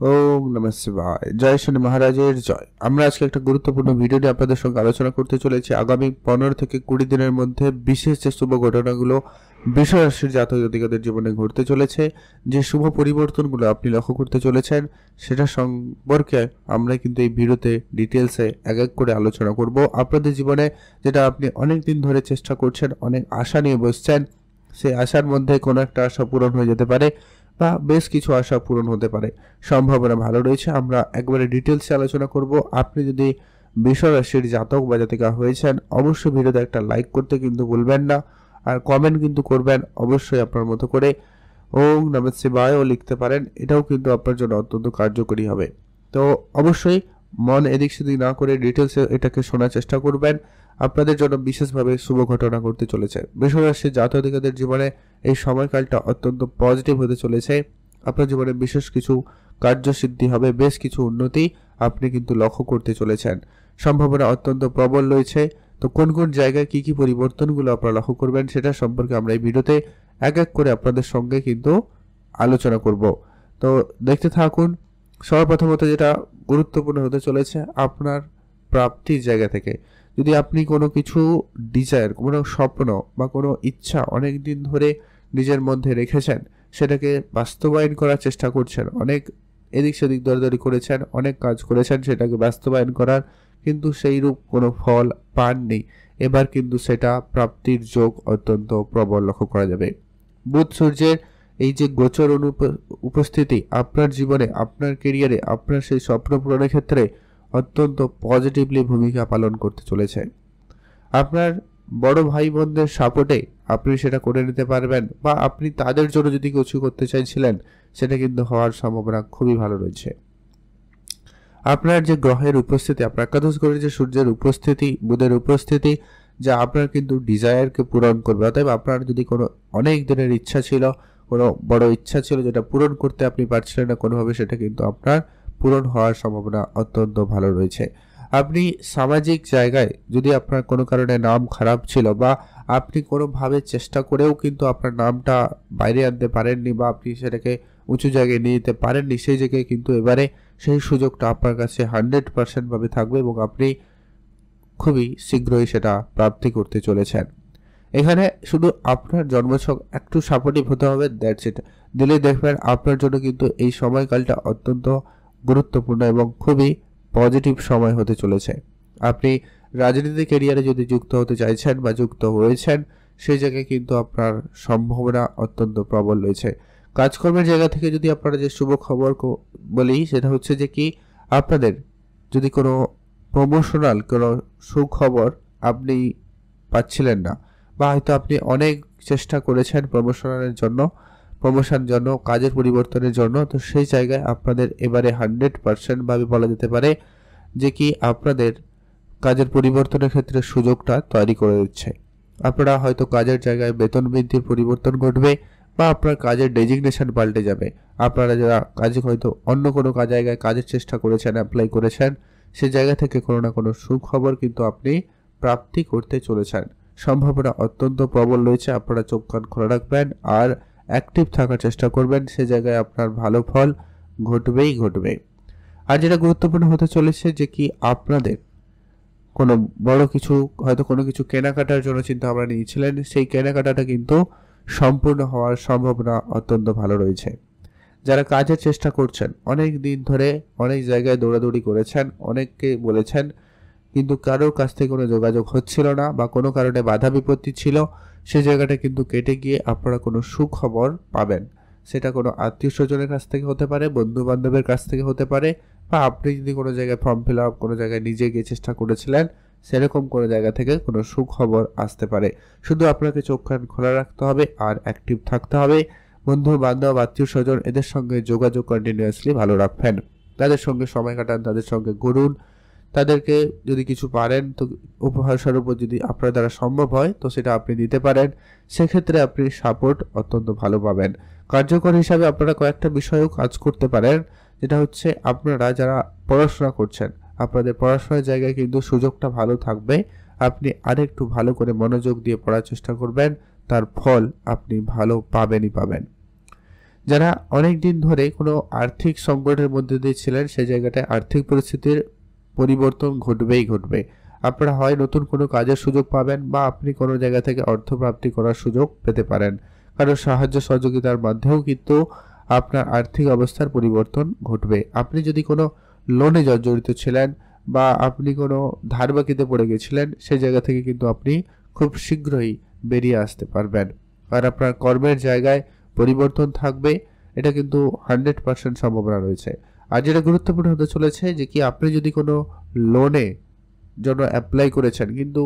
ওম নমঃ শিবায়। জয় শনি মহারাজের জয়। আমরা আজকে একটা গুরুত্বপূর্ণ ভিডিওটি আপনাদের সঙ্গে আলোচনা করতে চলেছি। আগামী 15 থেকে 20 দিনের মধ্যে বিশেষ যে শুভ ঘটনাগুলো বৃষ রাশির জাতক জাতিকাদের জীবনে ঘটতে চলেছে, যে শুভ পরিবর্তনগুলো আপনি লক্ষ্য করতে চলেছেন, সেটা সম্পর্কে আমরা কিন্তু এই ভিডিওতে ডিটেলসে এক এক করে আলোচনা করব। আপনাদের জীবনে যেটা আপনি অনেক দিন ধরে চেষ্টা করছেন, অনেক আশা নিয়ে বসছেন, সেই আশার মধ্যে কোনো একটা আশা পূরণ হয়ে যেতে পারে বা বেশ কিছু আশা পূরণ হতে পারে, সম্ভাবনা ভালো রয়েছে। আমরা একবারে ডিটেলসে আলোচনা করব। আপনি যদি বৃষ রাশির জাতক বা জাতিকা হয়েছেন, অবশ্যই ভিডিওতে একটা লাইক করতে কিন্তু ভুলবেন না, আর কমেন্ট কিন্তু করবেন অবশ্যই আপনার মতো করে। ওম নমঃ শিবায় ও লিখতে পারেন, এটাও কিন্তু আপনার জন্য অত্যন্ত কার্যকরী হবে। তো অবশ্যই মন এদিক সেদিক না করে ডিটেলসে এটাকে শোনার চেষ্টা করবেন। আপনাদের জন্য বিশেষভাবে শুভ ঘটনা ঘটতে চলেছে। বৃষ রাশির জাতক জাতিকাদের জীবনে এই সময়কালটা অত্যন্ত পজিটিভ হতে চলেছে। আপনার জীবনে বিশেষ কিছু কার্যসিদ্ধি হবে, বেশ কিছু উন্নতি আপনি কিন্তু লক্ষ্য করতে চলেছেন। সম্ভাবনা অত্যন্ত প্রবল রয়েছে। তো কোন কোন জায়গায় কি কি পরিবর্তনগুলো আপনারা লক্ষ্য করবেন, সেটা সম্পর্কে আমরা এই ভিডিওতে এক এক করে আপনাদের সঙ্গে কিন্তু আলোচনা করব। তো দেখতে থাকুন। সর্বপ্রথমত যেটা গুরুত্বপূর্ণ হতে চলেছে, আপনার প্রাপ্তির জায়গা থেকে যদি আপনি কোনো কিছু ডিজায়ার, কোনো স্বপ্ন বা কোনো ইচ্ছা অনেক দিন ধরে নিজের মধ্যে রেখেছেন, সেটাকে বাস্তবায়ন করার চেষ্টা করছেন, অনেক এদিক সেদিক দরাদরি করেছেন, অনেক কাজ করেছেন সেটাকে বাস্তবায়ন করার, কিন্তু সেইরূপ কোনো ফল পাননি, এবার কিন্তু সেটা প্রাপ্তির যোগ অত্যন্ত প্রবল লক্ষ্য করা যাবে। বুধ সূর্যের এই যে গোচর উপস্থিতি আপনার জীবনে, আপনার কেরিয়ারে, আপনার সেই স্বপ্ন পূরণের ক্ষেত্রে অত্যন্ত পজিটিভলি ভূমিকা পালন করতে চলেছে। আপনার বড় ভাই বোনদের সাপোর্টে আপনি সেটা করে নিতে পারবেন, বা আপনি তাদের জন্য যদি কিছু করতে চাইছিলেন, সেটা কিন্তু হওয়ার সম্ভাবনা খুবই ভালো রয়েছে। আপনার যে গ্রহের উপস্থিতি, আপনার একাদশ ঘরে যে সূর্যের উপস্থিতি, বুধের উপস্থিতি, যা আপনার কিন্তু ডিজায়ারকে পূরণ করবে। অতএব আপনার যদি কোনো অনেক দিনের ইচ্ছা ছিল, কোনো বড় ইচ্ছা ছিল যেটা পূরণ করতে আপনি পারছিলেন না কোনোভাবে, সেটা কিন্তু আপনার পূরণ হওয়ার সম্ভাবনা অত্যন্ত ভালো রয়েছে। আপনি সামাজিক জায়গায় যদি আপনার কোনো কারণে নাম খারাপ ছিল, বা আপনি কোনোভাবে চেষ্টা করেও কিন্তু আপনার নামটা বাইরে আনতে পারেননি, বা আপনি সেটাকে উঁচু জায়গায় নিয়ে যেতে পারেননি, সেই জায়গায় কিন্তু এবারে সেই সুযোগটা আপনার কাছে 100% ভাবে থাকবে এবং আপনি খুবই শীঘ্রই সেটা প্রাপ্তি করতে চলেছেন। এখানে শুধু আপনার জন্মছক একটু সাপোর্টিভ হতে হবে, দ্যাটস ইট। দিলেই দেখবেন আপনার জন্য কিন্তু এই সময়কালটা অত্যন্ত গুরুত্বপূর্ণ এবং খুবই পজিটিভ সময় হতে চলেছে। আপনি রাজনীতি ক্যারিয়ারে যদি যুক্ত হতে চাইছেন বা যুক্ত হয়েছেন, সেই জায়গায় কিন্তু আপনার সম্ভাবনা অত্যন্ত প্রবল রয়েছে। কাজকর্মের জায়গা থেকে যদি আপনারা যে শুভ খবর বলি, সেটা হচ্ছে যে কি, আপনাদের যদি কোনো প্রমোশনাল কোনো সুখবর আপনি পাচ্ছিলেন না, বা হয়তো আপনি অনেক চেষ্টা করেছেন প্রমোশন জন্য, কাজের পরিবর্তনের জন্য, তো সেই জায়গায় আপনাদের এবারে 100% ভাবে বলা যেতে পারে যে কি আপনাদের কাজের পরিবর্তনের ক্ষেত্রে সুযোগটা তৈরি করে দিচ্ছে। আপনারা হয়তো কাজের জায়গায় বেতন বৃদ্ধির পরিবর্তন ঘটবে, বা আপনার কাজের ডেজিগনেশন পাল্টে যাবে। আপনারা যারা কাজে হয়তো অন্য কোনো জায়গায় কাজের চেষ্টা করেছেন, অ্যাপ্লাই করেছেন, সে জায়গা থেকে কোনো না কোনো সুখবর কিন্তু আপনি প্রাপ্তি করতে চলেছেন। সম্ভাবনা অত্যন্ত প্রবল রয়েছে। আপনারা চোখ কান খোলা রাখবেন আর অ্যাক্টিভ থাকার চেষ্টা করবেন, সে জায়গায় আপনার ভালো ফল ঘটবেই ঘটবে। আর যেটা গুরুত্বপূর্ণ হতে চলেছে যে কি, আপনাদের কোনো বড় কিছু, হয়তো কোনো কিছু কেনাকাটার জন্য চিন্তা ভাবনা নিয়েছিলেন, সেই কেনাকাটাটা কিন্তু সম্পূর্ণ হওয়ার সম্ভাবনা অত্যন্ত ভালো রয়েছে। যারা কাজের চেষ্টা করছেন, অনেক দিন ধরে অনেক জায়গায় দৌড়াদৌড়ি করেছেন, অনেককে বলেছেন, কিন্তু কারোর কাছ থেকে কোনো যোগাযোগ হচ্ছিল না, বা কোনো কারণে বাধা বিপত্তি ছিল, সেই জায়গাটা কিন্তু কেটে গিয়ে আপনারা কোনো সুখবর পাবেন। সেটা কোনো আত্মীয় স্বজনের কাছ থেকে হতে পারে, বন্ধু বান্ধবের কাছ থেকে হতে পারে, বা আপনি যদি কোনো জায়গায় ফর্ম ফিল আপ কোনো জায়গায় নিজে গিয়ে চেষ্টা করেছিলেন, সেরকম কোনো জায়গা থেকে কোনো সুখবর আসতে পারে। শুধু আপনাকে চোখ কান খোলা রাখতে হবে আর অ্যাক্টিভ থাকতে হবে। বন্ধু বান্ধব, আত্মীয় স্বজন, এদের সঙ্গে যোগাযোগ কন্টিনিউয়াসলি ভালো রাখবেন। তাদের সঙ্গে সময় কাটান, তাদের সঙ্গে ঘুরুন, তাদেরকে যদি কিছু পারেন তো উপহার স্বরূপ যদি আপনার দ্বারা সম্ভব হয় তো সেটা আপনি দিতে পারেন। সেক্ষেত্রে আপনি সাপোর্ট অত্যন্ত ভালো পাবেন। কার্যকর হিসাবে আপনারা কয়েকটা বিষয়েও কাজ করতে পারেন, যেটা হচ্ছে আপনারা যারা পড়াশোনা করছেন, আপনাদের পড়াশোনার জায়গায় কিন্তু সুযোগটা ভালো থাকবে। আপনি আরেকটু ভালো করে মনোযোগ দিয়ে পড়ার চেষ্টা করবেন, তার ফল আপনি ভালো পাবেনই পাবেন। যারা অনেক দিন ধরে কোনো আর্থিক সংকটের মধ্যে দিয়ে ছিলেন, সেই জায়গাটায় আর্থিক পরিস্থিতির পরিবর্তন ঘটবেই ঘটবে। আপনারা হয় নতুন কোনো কাজের সুযোগ পাবেন বা আপনি কোনো জায়গা থেকে অর্থ প্রাপ্তি করার সুযোগ পেতে পারেন। কারণ সাহায্য সহযোগিতার মাধ্যমেও কিন্তু আপনার আর্থিক অবস্থার পরিবর্তন ঘটবে। আপনি যদি কোনো লোনে জর্জরিত ছিলেন বা আপনি কোনো ধার বাকিতে পড়ে গেছিলেন, সেই জায়গা থেকে কিন্তু আপনি খুব শীঘ্রই বেরিয়ে আসতে পারবেন। আর আপনার কর্মের জায়গায় পরিবর্তন থাকবে, এটা কিন্তু 100% সম্ভাবনা রয়েছে। আর যেটা গুরুত্বপূর্ণ হতে চলেছে যে কি আপনি যদি কোনো লোনে জন্য অ্যাপ্লাই করেছেন কিন্তু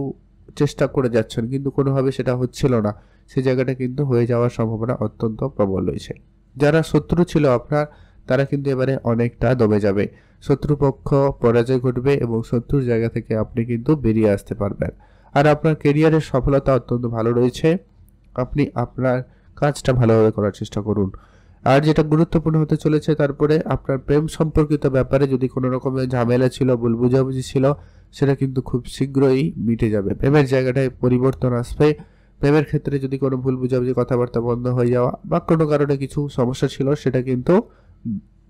চেষ্টা করে যাচ্ছেন কিন্তু কোনোভাবে সেটা হচ্ছিল না, সেই জায়গাটা কিন্তু হয়ে যাওয়ার সম্ভাবনা অত্যন্ত প্রবল রয়েছে। যারা শত্রু ছিল আপনার, তারা কিন্তু এবারে অনেকটা দমে যাবে। শত্রুপক্ষ পরাজয় ঘটবে এবং শত্রুর জায়গা থেকে আপনি কিন্তু বেরিয়ে আসতে পারবেন। আর আপনার কেরিয়ারের সফলতা অত্যন্ত ভালো রয়েছে। আপনি আপনার কাজটা ভালোভাবে করার চেষ্টা করুন। আর যেটা গুরুত্বপূর্ণ হতে চলেছে, তারপরে আপনার প্রেম সম্পর্কিত ব্যাপারে যদি কোনো রকমের ঝামেলা ছিল, ভুল বুঝাবুঝি ছিল, সেটা কিন্তু খুব শীঘ্রই মিটে যাবে। প্রেমের জায়গাটায় পরিবর্তন আসবে। প্রেমের ক্ষেত্রে যদি কোনো ভুল বুঝাবুঝি, কথাবার্তা বন্ধ হয়ে যাওয়া বা কোনো কারণে কিছু সমস্যা ছিল, সেটা কিন্তু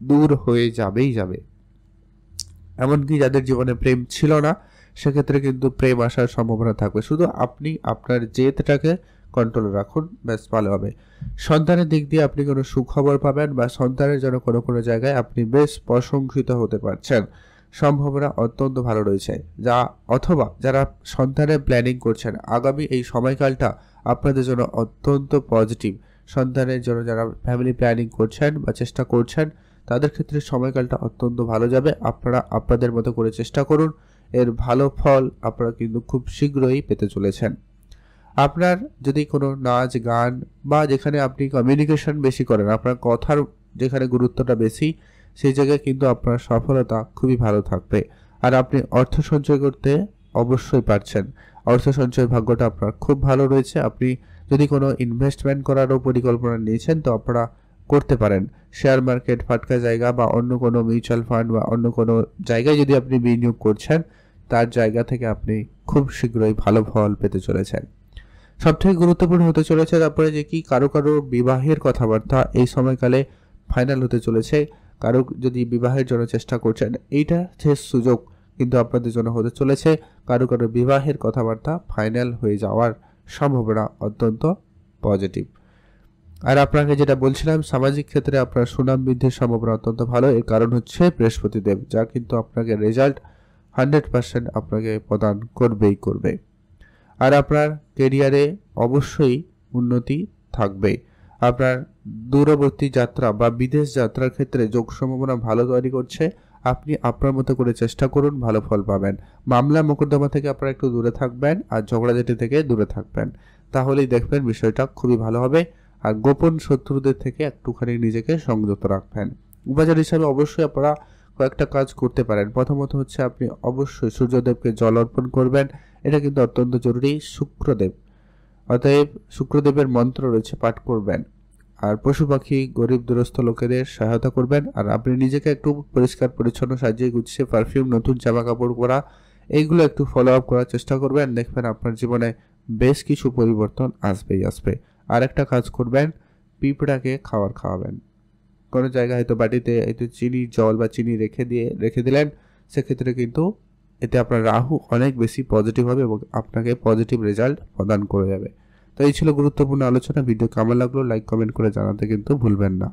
দূর হয়ে যাবেই যাবে। এমনকি যাদের জীবনে প্রেম ছিল না, সেক্ষেত্রে কিন্তু প্রেম আসার সম্ভাবনা থাকবে। শুধু আপনি আপনার জেদটাকে কন্ট্রোলে রাখুন, ব্যাস ভালো হবে। সন্তানের দিক দিয়ে আপনি কোনো সুখবর পাবেন বা সন্তানের জন্য কোনো জায়গায় আপনি বেশ প্রশংসিত হতে পারছেন, সম্ভাবনা অত্যন্ত ভালো রয়েছে। অথবা যারা সন্তানের প্ল্যানিং করছেন, আগামী এই সময়কালটা আপনাদের জন্য অত্যন্ত পজিটিভ। সন্তানের জন্য যারা ফ্যামিলি প্ল্যানিং করছেন বা চেষ্টা করছেন, তাদের ক্ষেত্রে সময়কালটা অত্যন্ত ভালো যাবে। আপনারা আপনাদের মতো করে চেষ্টা করুন, এর ভালো ফল আপনারা কিন্তু খুব শীঘ্রই পেতে চলেছেন। আপনার যদি কোনো নাচ গান বা যেখানে আপনি কমিউনিকেশন বেশি করেন, আপনার কথার যেখানে গুরুত্বটা বেশি, সেই জায়গায় কিন্তু আপনার সফলতা খুবই ভালো থাকবে। আর আপনি অর্থ সঞ্চয় করতে অবশ্যই পারছেন। অর্থ সঞ্চয় ভাগ্যটা আপনার খুব ভালো রয়েছে। আপনি যদি কোনো ইনভেস্টমেন্ট করারও পরিকল্পনা নিয়েছেন, তো আপনারা করতে পারেন। শেয়ার মার্কেট, ফাটকা জায়গা বা অন্য কোনো মিউচুয়াল ফান্ড বা অন্য কোনো জায়গায় যদি আপনি বিনিয়োগ করছেন, তার জায়গা থেকে আপনি খুব শীঘ্রই ভালো ফল পেতে চলেছেন। সবথেকে গুরুত্বপূর্ণ হতে চলেছে তারপরে যে কি কারো বিবাহের কথাবার্তা এই সময়কালে ফাইনাল হতে চলেছে। কারো যদি বিবাহের জন্য চেষ্টা করছেন, এইটা শেষ সুযোগ কিন্তু আপনাদের জন্য হতে চলেছে। কারো বিবাহের কথাবার্তা ফাইনাল হয়ে যাওয়ার সম্ভাবনা অত্যন্ত পজিটিভ। আর আপনাকে যেটা বলছিলাম, সামাজিক ক্ষেত্রে আপনার সুনাম বৃদ্ধির সম্ভাবনা অত্যন্ত ভালো। এর কারণ হচ্ছে বৃহস্পতিদেব, যা কিন্তু আপনাকে রেজাল্ট 100% আপনাকে প্রদান করবেই করবে। আর আপনার কেরিয়ারে অবশ্যই উন্নতি থাকবে। আপনার দূরবর্তী যাত্রা বা বিদেশ যাত্রার ক্ষেত্রে যোগ সম্ভাবনা ভালো তৈরি করছে। আপনি আপনার মতো করে চেষ্টা করুন, ভালো ফল পাবেন। মামলা মোকদ্দমা থেকে আপনারা একটু দূরে থাকবেন আর ঝগড়াঝাটি থেকে দূরে থাকবেন, তাহলেই দেখবেন বিষয়টা খুবই ভালো হবে। আর গোপন শত্রুদের থেকে একটুখানি নিজেকে সংযত রাখবেন। উপাচার হিসাবে অবশ্যই আপনারা কয়েকটা কাজ করতে পারেন। প্রথমত হচ্ছে আপনি অবশ্যই সূর্যদেবকে জল অর্পণ করবেন, এটা কিন্তু অত্যন্ত জরুরি। শুক্রদেব, অতএব শুক্রদেবের মন্ত্র রয়েছে, পাঠ করবেন। আর পশু পাখি, গরিব দুরস্থ লোকেদের সহায়তা করবেন। আর আপনি নিজেকে একটু পরিষ্কার পরিচ্ছন্ন সাজিয়ে গুছিয়ে পারফিউম, নতুন জামা কাপড় পরা, এইগুলো একটু ফলো আপ করার চেষ্টা করবেন। দেখবেন আপনার জীবনে বেশ কিছু পরিবর্তন আসবেই আসবে। আর একটা কাজ করবেন, পিঁপড়াকে খাবার খাওয়াবেন। কোনো জায়গায় হয়তো বাটিতে একটু চিনি, জল বা চিনি রেখে দিলেন, সেক্ষেত্রে কিন্তু এতে আপনার রাহু অনেক বেশি পজিটিভ হবে এবং আপনাকে পজিটিভ রেজাল্ট প্রদান করে যাবে। তো এই ছিল গুরুত্বপূর্ণ আলোচনা। ভিডিও কেমন লাগলো লাইক কমেন্ট করে জানাতে কিন্তু ভুলবেন না।